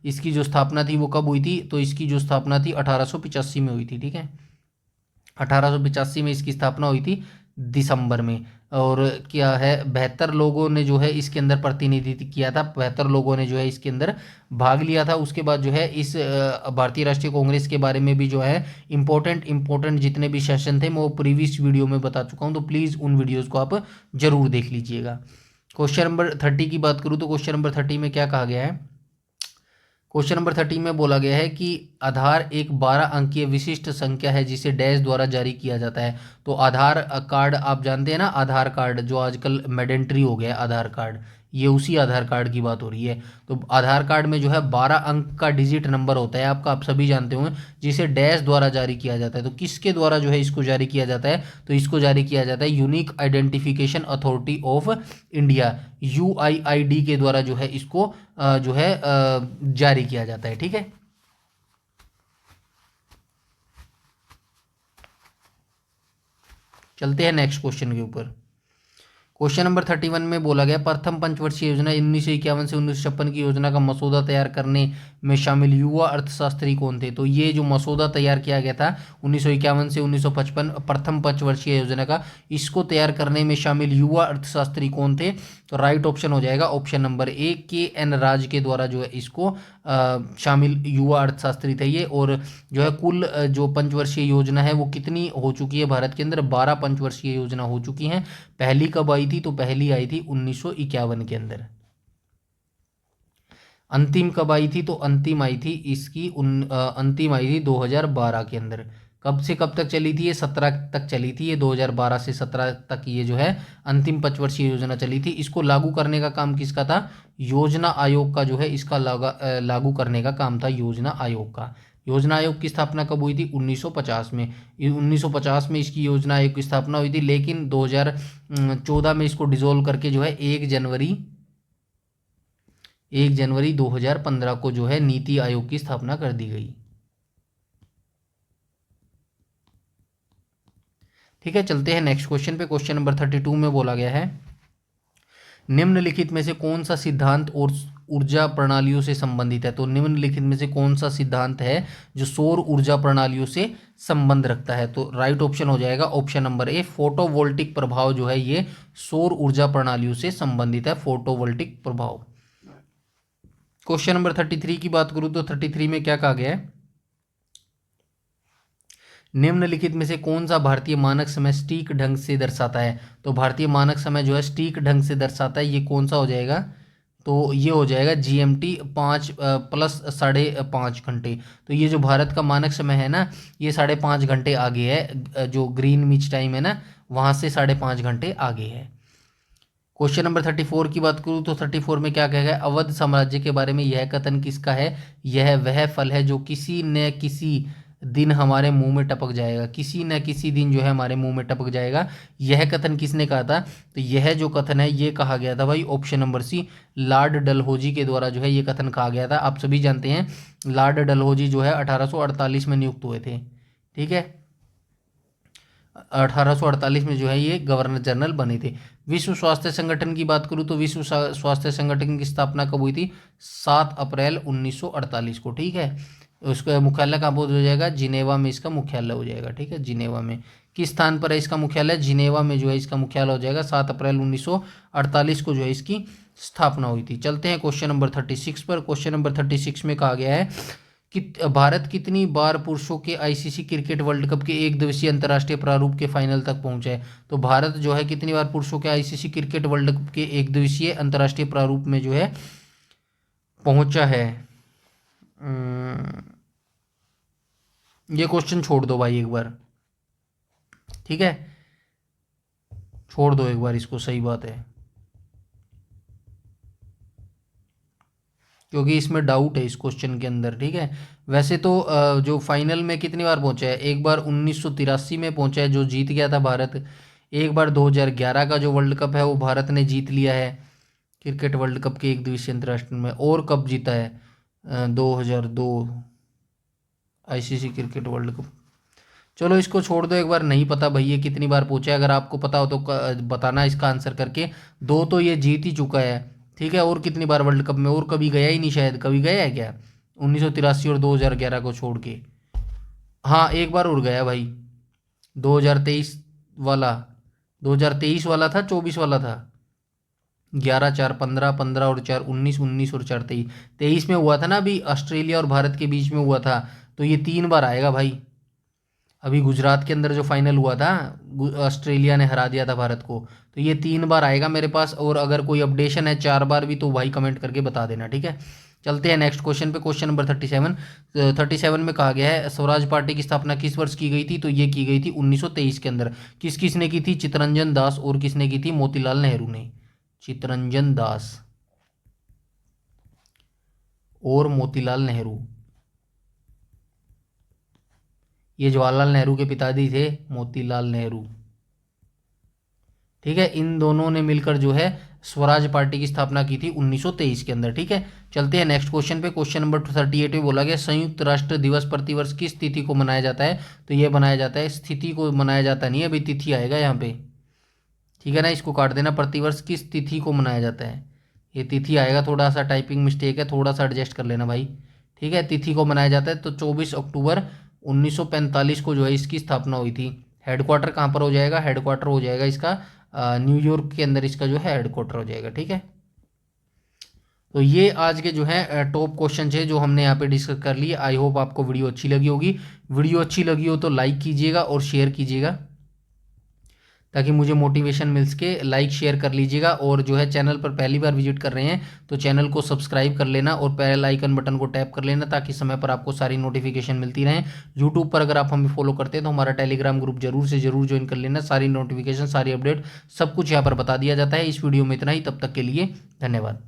इसकी जो स्थापना थी वो कब हुई थी? तो इसकी जो स्थापना थी 1885 में हुई थी। ठीक है, 1885 में इसकी स्थापना हुई थी दिसंबर में। और क्या है 72 लोगों ने जो है इसके अंदर प्रतिनिधित्व किया था, 72 लोगों ने जो है इसके अंदर भाग लिया था। उसके बाद जो है इस भारतीय राष्ट्रीय कांग्रेस के बारे में भी जो है इंपॉर्टेंट जितने भी सेशन थे मैं वो प्रीवियस वीडियो में बता चुका हूँ, तो प्लीज़ उन वीडियोज़ को आप जरूर देख लीजिएगा। क्वेश्चन नंबर 30 की बात करूँ तो क्वेश्चन नंबर 30 में क्या कहा गया है? क्वेश्चन नंबर 30 में बोला गया है कि आधार एक 12 अंकीय विशिष्ट संख्या है जिसे डैश द्वारा जारी किया जाता है। तो आधार कार्ड आप जानते हैं ना, आधार कार्ड जो आजकल मैडेंट्री हो गया है आधार कार्ड, ये उसी आधार कार्ड की बात हो रही है। तो आधार कार्ड में जो है 12 अंक का डिजिट नंबर होता है आपका, आप सभी जानते होंगे, जिसे डैश द्वारा जारी किया जाता है। तो किसके द्वारा जो है इसको जारी किया जाता है? तो इसको जारी किया जाता है unique identification authority of India, UIID के द्वारा जो है इसको जो है जारी किया जाता है। ठीक है, चलते हैं नेक्स्ट क्वेश्चन के ऊपर। क्वेश्चन नंबर 31 में बोला गया प्रथम पंचवर्षीय योजना 1951 से 1956 की योजना का मसौदा तैयार करने में शामिल युवा अर्थशास्त्री कौन थे? तो ये जो मसौदा तैयार किया गया था 1951 से 1955 प्रथम पंचवर्षीय योजना का, इसको तैयार करने में शामिल युवा अर्थशास्त्री कौन थे? तो राइट ऑप्शन हो जाएगा ऑप्शन नंबर ए, KN राज के द्वारा जो है इसको शामिल युवा अर्थशास्त्री थे ये। और जो है कुल जो पंचवर्षीय योजना है वो कितनी हो चुकी है भारत के अंदर? 12 पंचवर्षीय योजना हो चुकी हैं। पहली कब आई थी? तो पहली आई थी 1951 के अंदर। अंतिम कब आई थी? तो अंतिम आई थी इसकी अंतिम आई थी 2012 के अंदर। कब से कब तक चली थी? ये 17 तक चली थी। ये 2012 से 17 तक ये जो है अंतिम पंचवर्षीय योजना चली थी। इसको लागू करने का काम किसका था? योजना आयोग का जो है इसका लागू करने का काम था योजना आयोग का। योजना आयोग की स्थापना कब हुई थी? 1950 में। 1950 में इसकी योजना आयोग की स्थापना हुई थी, लेकिन 2014 में इसको डिसॉल्व करके जो है 1 जनवरी 2015 को जो है नीति आयोग की स्थापना कर दी गई। ठीक है, चलते हैं नेक्स्ट क्वेश्चन पे। क्वेश्चन नंबर 32 में बोला गया है निम्नलिखित में से कौन सा सिद्धांत और ऊर्जा प्रणालियों से संबंधित है? तो निम्नलिखित में से कौन सा सिद्धांत है जो सौर ऊर्जा प्रणालियों से संबंध रखता है? तो राइट ऑप्शन हो जाएगा ऑप्शन नंबर ए, फोटोवोल्टिक प्रभाव जो है ये सौर ऊर्जा प्रणालियों से संबंधित है, फोटोवोल्टिक प्रभाव। क्वेश्चन नंबर 33 की बात करूं तो 33 में क्या कहा गया है? निम्नलिखित में से कौन सा भारतीय मानक समय सटीक ढंग से दर्शाता है? तो भारतीय मानक समय जो है सटीक ढंग से दर्शाता है, ये कौन सा हो जाएगा? तो ये हो जाएगा GMT 5 प्लस 5.5 घंटे। तो ये जो भारत का मानक समय है ना, ये 5.5 घंटे आगे है, जो ग्रीनविच टाइम है ना वहाँ से 5.5 घंटे आगे है। क्वेश्चन नंबर 34 की बात करूँ तो 34 में क्या कहा गया? अवध साम्राज्य के बारे में यह कथन किसका है? यह वह फल है जो किसी न किसी दिन हमारे मुंह में टपक जाएगा। किसी न किसी दिन जो है हमारे मुंह में टपक जाएगा, यह कथन किसने कहा था? तो यह जो कथन है ये कहा गया था भाई option number C, Lord Dalhousie के द्वारा जो है ये कथन कहा गया था। आप सभी जानते हैं लॉर्ड डलहौजी जो है 1848 में नियुक्त हुए थे। ठीक है, 1848 में जो है ये गवर्नर जनरल बने थे। विश्व स्वास्थ्य संगठन की बात करूँ तो विश्व स्वास्थ्य संगठन की स्थापना कब हुई थी? 7 अप्रैल 1948 को। ठीक है, उसका मुख्यालय कहाँ हो जाएगा? जिनेवा में इसका मुख्यालय हो जाएगा। ठीक है, जिनेवा में। किस स्थान पर है इसका मुख्यालय? जिनेवा में जो है इसका मुख्यालय हो जाएगा। 7 अप्रैल 1948 को जो है इसकी स्थापना हुई थी। चलते हैं क्वेश्चन नंबर 36 पर। क्वेश्चन नंबर 36 में कहा गया है कि भारत कितनी बार पुरुषों के ICC क्रिकेट वर्ल्ड कप के एक दिवसीय अंतर्राष्ट्रीय प्रारूप के फाइनल तक पहुंचा है? तो भारत जो है कितनी बार पुरुषों के ICC क्रिकेट वर्ल्ड कप के एक दिवसीय अंतर्राष्ट्रीय प्रारूप में जो है पहुंचा है? ये क्वेश्चन छोड़ दो भाई एक बार। ठीक है, छोड़ दो एक बार इसको, सही बात है, क्योंकि इसमें डाउट है इस क्वेश्चन के अंदर। ठीक है, वैसे तो जो फाइनल में कितनी बार पहुंचा है? एक बार 1983 में पहुंचा है जो जीत गया था भारत। एक बार 2011 का जो वर्ल्ड कप है वो भारत ने जीत लिया है क्रिकेट वर्ल्ड कप के एक दिवसीय अंतर्राष्ट्रीय में। और कब जीता है? 2002 ICC क्रिकेट वर्ल्ड कप। चलो इसको छोड़ दो एक बार, नहीं पता भाई ये कितनी बार पहुंचा है। अगर आपको पता हो तो बताना इसका आंसर करके। 2 तो ये जीत ही चुका है। ठीक है, और कितनी बार वर्ल्ड कप में? और कभी गया ही नहीं शायद। कभी गया है क्या 1983 और 2011 को छोड़ के? हाँ, एक बार और गया भाई, 2023 वाला। 2023 वाला था, 24 वाला था। 11 4 15, 15 और 4 19, 19 और 4 23। 23 में हुआ था ना, अभी ऑस्ट्रेलिया और भारत के बीच में हुआ था। तो ये 3 बार आएगा भाई। अभी गुजरात के अंदर जो फाइनल हुआ था, ऑस्ट्रेलिया ने हरा दिया था भारत को। तो ये 3 बार आएगा मेरे पास। और अगर कोई अपडेशन है 4 बार भी तो भाई कमेंट करके बता देना। ठीक है, चलते हैं नेक्स्ट क्वेश्चन पे। क्वेश्चन नंबर 37 में कहा गया है स्वराज पार्टी की स्थापना किस वर्ष की गई थी? तो ये की गई थी 1923 के अंदर। किस किस ने की थी? चित्तरंजन दास और किसने की थी? मोतीलाल नेहरू ने। चित्तरंजन दास और मोतीलाल नेहरू। ये जवाहरलाल नेहरू के पिताजी थे, मोतीलाल नेहरू। ठीक है, इन दोनों ने मिलकर जो है स्वराज पार्टी की स्थापना की थी 1923 के अंदर। ठीक है, चलते हैं नेक्स्ट क्वेश्चन पे। क्वेश्चन नंबर 38 में बोला गया संयुक्त राष्ट्र दिवस प्रतिवर्ष किस तिथि को मनाया जाता है? तो ये बनाया जाता है, स्थिति को मनाया जाता नहीं है, अभी तिथि आएगा यहाँ पे। ठीक है ना, इसको काट देना, प्रतिवर्ष किस तिथि को मनाया जाता है, ये तिथि आएगा। थोड़ा सा टाइपिंग मिस्टेक है, थोड़ा सा एडजस्ट कर लेना भाई। ठीक है, तिथि को मनाया जाता है तो 24 अक्टूबर 1945 को जो है इसकी स्थापना हुई थी। हेडक्वार्टर कहाँ पर हो जाएगा? हेडक्वार्टर हो जाएगा इसका न्यूयॉर्क के अंदर, इसका जो है हेडक्वार्टर हो जाएगा। ठीक है, तो ये आज के जो है टॉप क्वेश्चन है जो हमने यहाँ पे डिस्कस कर लिए। आई होप आपको वीडियो अच्छी लगी होगी। वीडियो अच्छी लगी हो तो लाइक कीजिएगा और शेयर कीजिएगा ताकि मुझे मोटिवेशन मिल सके। लाइक शेयर कर लीजिएगा और जो है चैनल पर पहली बार विजिट कर रहे हैं तो चैनल को सब्सक्राइब कर लेना और बेल आइकन बटन को टैप कर लेना ताकि समय पर आपको सारी नोटिफिकेशन मिलती रहें। यूट्यूब पर अगर आप हमें फॉलो करते हैं तो हमारा टेलीग्राम ग्रुप जरूर से जरूर ज्वाइन कर लेना। सारी नोटिफिकेशन, सारी अपडेट सब कुछ यहाँ पर बता दिया जाता है। इस वीडियो में इतना ही, तब तक के लिए धन्यवाद।